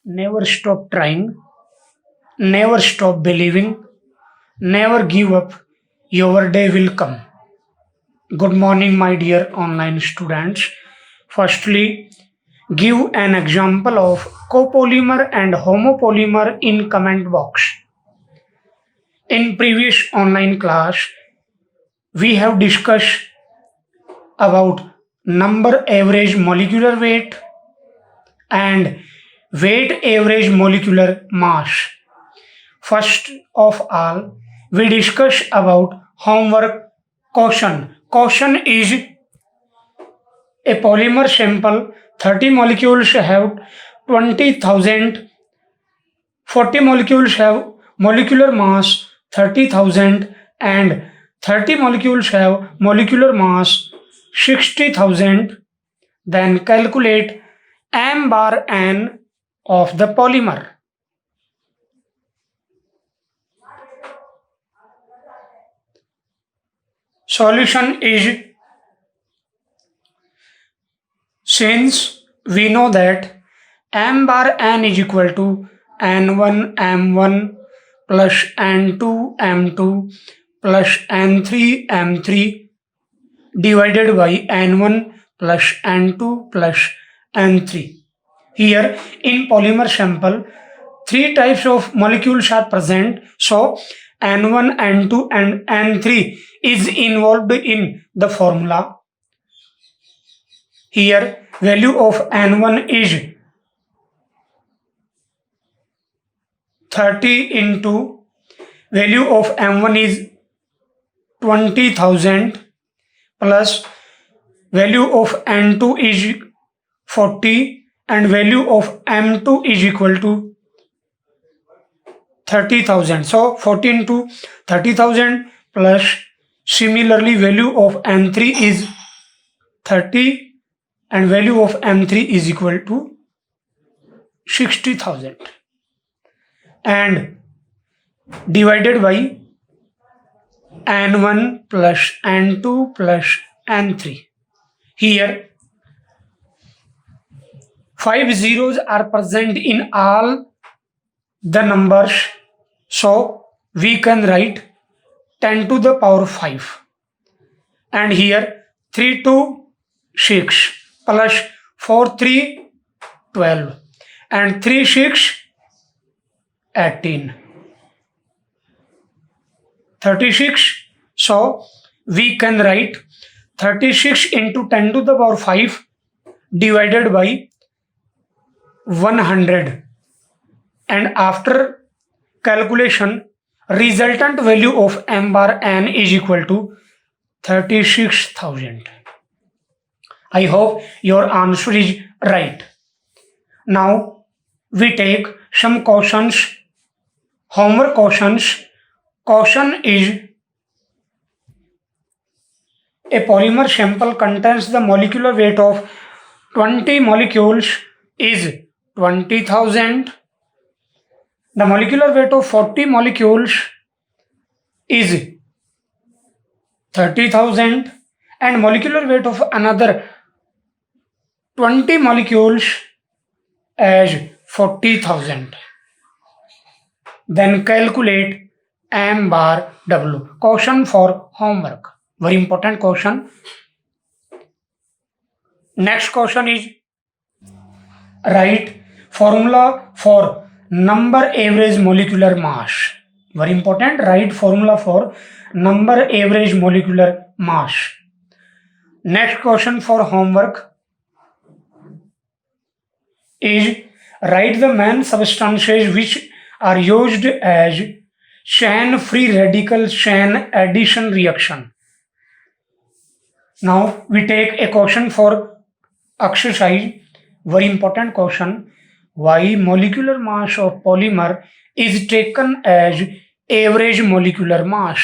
Never stop trying, never stop believing, never give up. Your day will come. Good morning, my dear online students. Firstly, give an example of copolymer and homopolymer in comment box. In previous online class, we have discussed about number average molecular weight and weight average molecular mass. First of all, we discuss about homework caution. Caution is a polymer sample, 30 molecules have 20,000, 40 molecules have molecular mass 30,000 and 30 molecules have molecular mass 60,000. Then calculate m bar n of the polymer. Solution is, since we know that m bar n is equal to n1 m1 plus n2 m2 plus n3 m3 divided by n1 plus n2 plus n3. Here in polymer sample, three types of molecules are present. So n1, n2 and n3 is involved in the formula. Here value of n1 is 30 into value of m1 is 20,000 plus value of n2 is 40 and value of m2 is equal to 30,000. So 40 into 30,000 plus similarly value of n3 is 30 and value of m3 is equal to 60,000 and divided by n1 plus n2 plus n3. Here 5 zeros are present in all the numbers, so we can write 10 to the power 5 and here 3 to 6 plus 4 3 12 and 3 6 18 36. So we can write 36 into 10 to the power 5 divided by 100 and after calculation resultant value of m bar n is equal to 36,000. I hope your answer is right. Now we take some cautions. Homework cautions. Caution is, a polymer sample contains the molecular weight of 20 molecules is 20,000. The molecular weight of 40 molecules is 30,000 and molecular weight of another 20 molecules as 40,000. Then calculate m bar w. Caution for homework. Very important caution. Next caution is, write formula for number average molecular mass. Very important. Write formula for number average molecular mass. Next question for homework is, write the main substances which are used as chain free radical chain addition reaction. Now we take a question for exercise. Very important question. Why molecular mass of polymer is taken as average molecular mass?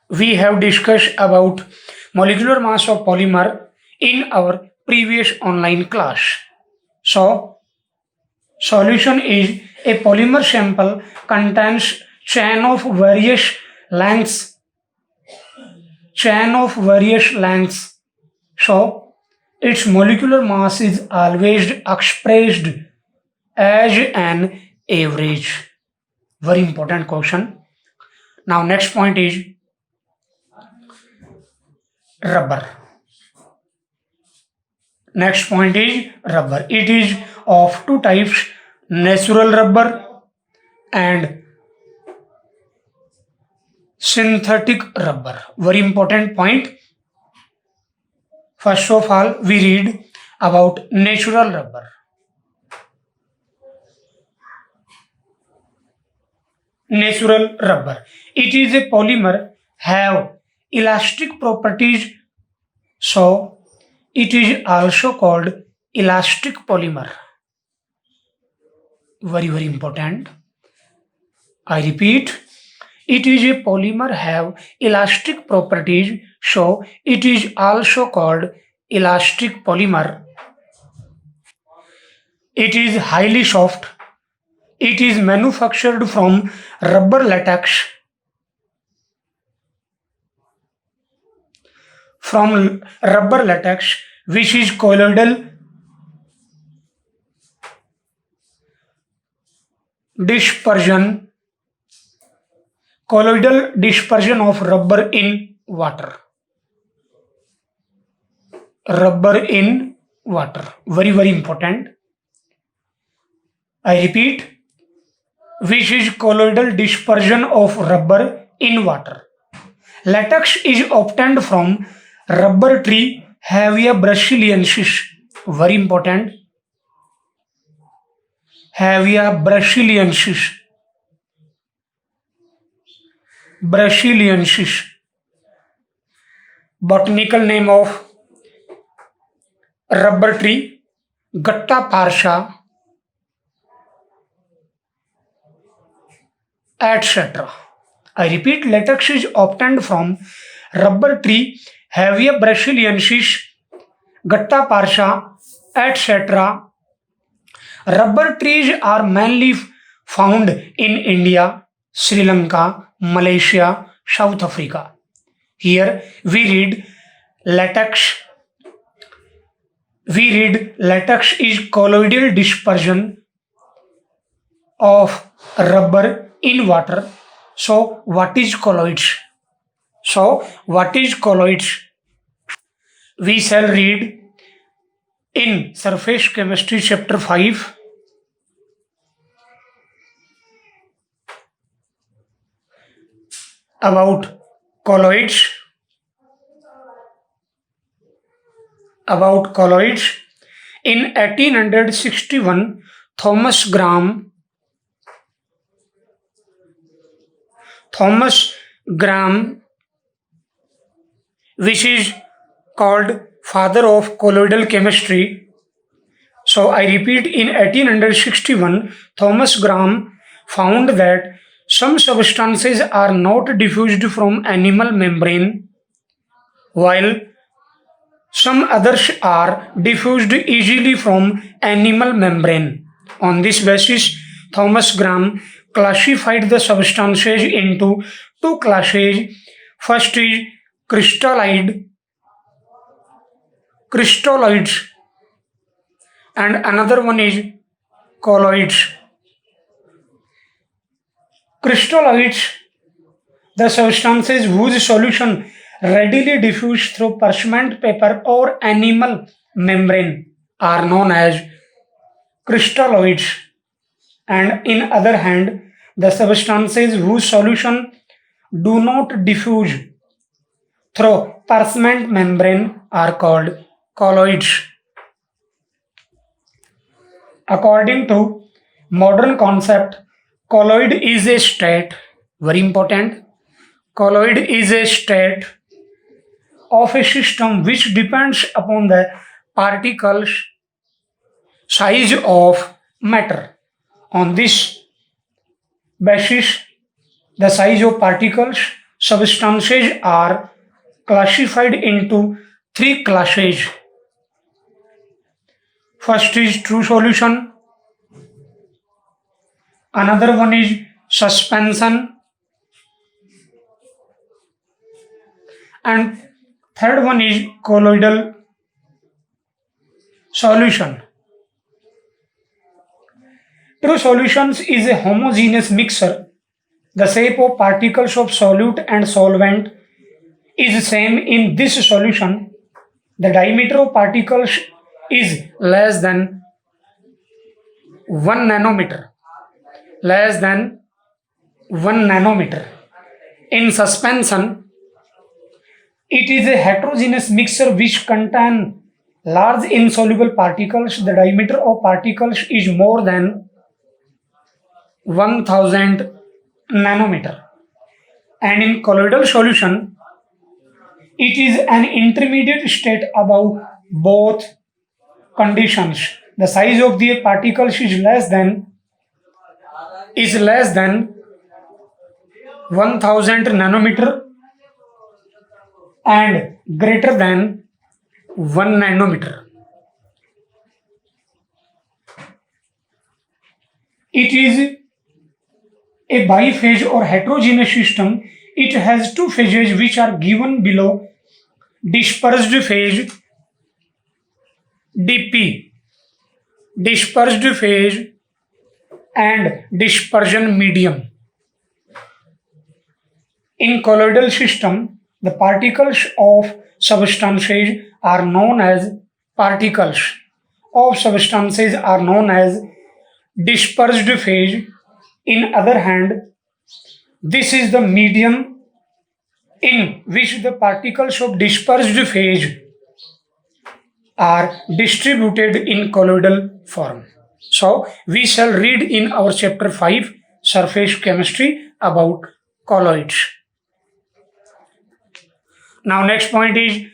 We have discussed about molecular mass of polymer in our previous online class. So solution is, a polymer sample contains chain of various lengths. So its molecular mass is always expressed as an average. Very important question. Now, next point is rubber. Next point is rubber. It is of two types, natural rubber and synthetic rubber. Very important point. First of all, we read about natural rubber. Natural rubber. It is a polymer, have elastic properties, so it is also called elastic polymer. Very important. I repeat, it is a polymer have elastic properties, so it is also called elastic polymer. It is highly soft. It is manufactured from rubber latex. From rubber latex, which is colloidal dispersion, colloidal dispersion of rubber in water. Rubber in water. Very important. I repeat, which is colloidal dispersion of rubber in water. Latex is obtained from rubber tree Hevia brasiliensis. Very important. Hevia brasiliensis. Brasiliensis. Botanical name of rubber tree, Gatta Parsha, etc. I repeat, latex is obtained from rubber tree Hevia brasiliensis, Gatta Parsha, etc. Rubber trees are mainly found in India, Sri Lanka, Malaysia, South Africa. Here we read latex. Latex is colloidal dispersion of rubber in water. So what is colloids? We shall read in Surface Chemistry chapter 5. About colloids. In 1861, Thomas Graham, which is called father of colloidal chemistry. So I repeat, in 1861, Thomas Graham found that some substances are not diffused from animal membrane, while some others are diffused easily from animal membrane. On this basis, Thomas Graham classified the substances into two classes. First is crystalloids, and another one is colloids. Crystalloids, the substances whose solution readily diffuse through parchment paper or animal membrane, are known as crystalloids. And in other hand, the substances whose solution do not diffuse through parchment membrane are called colloids. According to modern concept, colloid is a state, very important, colloid is a state of a system which depends upon the particles size of matter. On this basis, the size of particles, substances are classified into three classes. First is true solution, another one is suspension, and third one is colloidal Solution. True solutions is a homogeneous mixture. The shape of particles of solute and solvent is same in this solution. The diameter of particles is less than 1 nanometer. Less than 1 nanometer. In suspension, it is a heterogeneous mixture which contain large insoluble particles. The diameter of particles is more than 1000 nanometer. And in colloidal solution, it is an intermediate state above both conditions. The size of the particles is less than 1000 nanometer and greater than 1 nanometer. It is a biphase or heterogeneous system. It has two phases which are given below: dispersed phase dp, dispersed phase, and dispersion medium. In colloidal system, the particles of substances are known as dispersed phase. In other hand, this is the medium in which the particles of dispersed phase are distributed in colloidal form. So, we shall read in our chapter 5, surface chemistry, about colloids. Now, next point is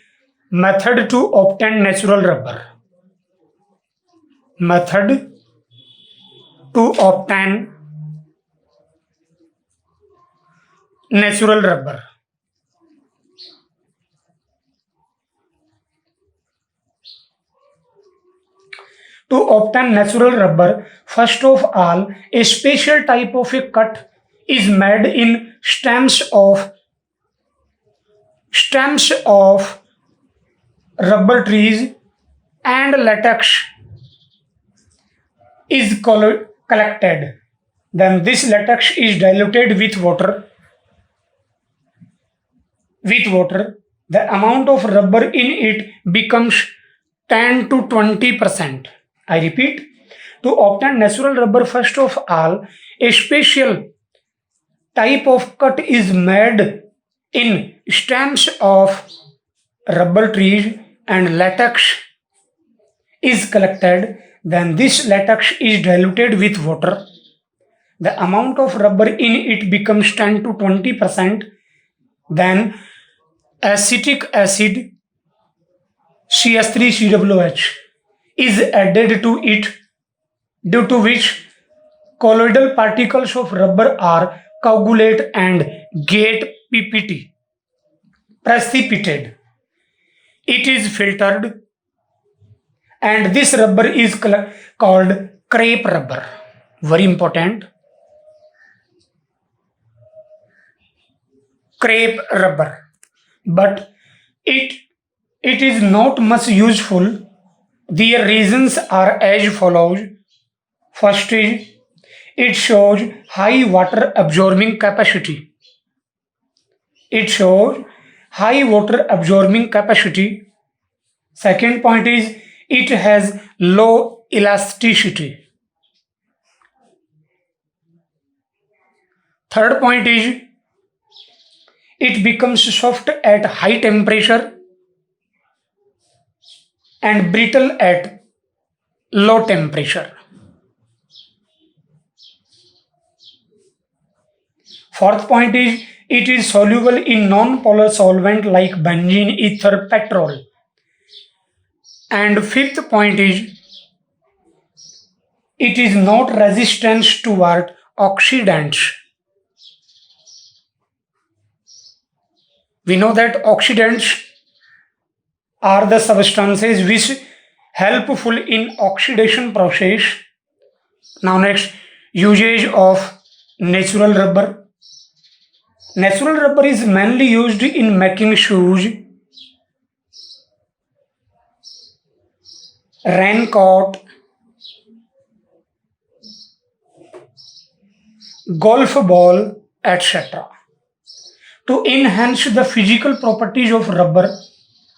method to obtain natural rubber. Method to obtain natural rubber. To obtain natural rubber, first of all, a special type of a cut is made in stems of rubber trees, and latex is collected. Then this latex is diluted with water. The amount of rubber in it becomes 10 to 20%. I repeat, to obtain natural rubber, first of all, a special type of cut is made in stems of rubber trees, and latex is collected. Then this latex is diluted with water. The amount of rubber in it becomes 10 to 20%. Then acetic acid CS3COOH is added to it, due to which colloidal particles of rubber are coagulate and get precipitated. It is filtered, and this rubber is called crepe rubber. Very important. Crepe rubber. But it is not much useful. The reasons are as follows. First is, it shows high water absorbing capacity. Second point is, it has low elasticity. Third point is, it becomes soft at high temperature and brittle at low temperature. Fourth point is, it is soluble in non-polar solvent like benzene, ether, petrol. And fifth point is, it is not resistant toward oxidants. We know that oxidants are the substances which helpful in oxidation process. Now next, usage of natural rubber. Natural rubber is mainly used in making shoes, raincoat, golf ball, etc. To enhance the physical properties of rubber,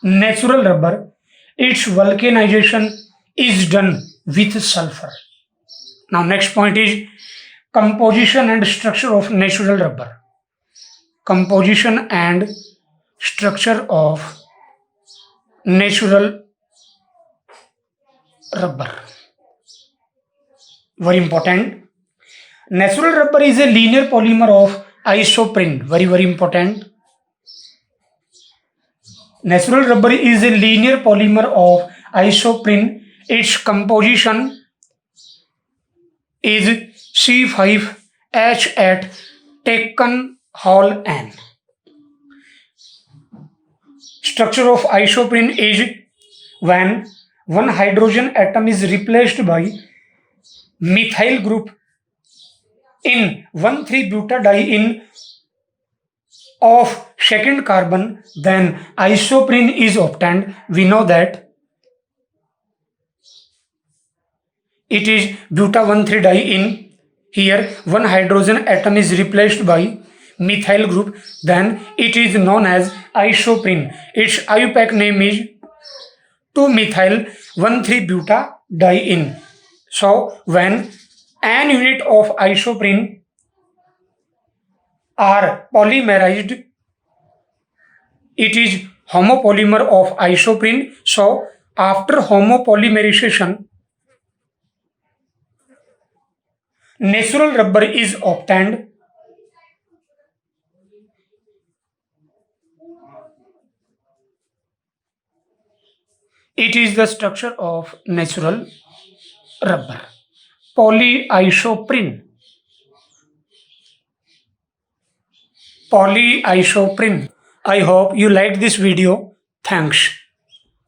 natural rubber, its vulcanization is done with sulfur. Now, next point is composition and structure of natural rubber. Composition and structure of natural rubber. Very important. Natural rubber is a linear polymer of isoprene. Very important. Natural rubber is a linear polymer of isoprene. Its composition is C5H at taken Hall N. Structure of isoprene is when one hydrogen atom is replaced by methyl group in 1,3-butadiene of second carbon, then isoprene is obtained. We know that it is buta-1,3-diene. Here one hydrogen atom is replaced by methyl group, then it is known as isoprene. Its IUPAC name is 2-methyl-1,3-butadiene. So when an unit of isoprene are polymerized, it is homopolymer of isoprene. So after homopolymerization, natural rubber is obtained. It is the structure of natural rubber. Polyisoprene. Polyisoprene. I hope you liked this video. Thanks.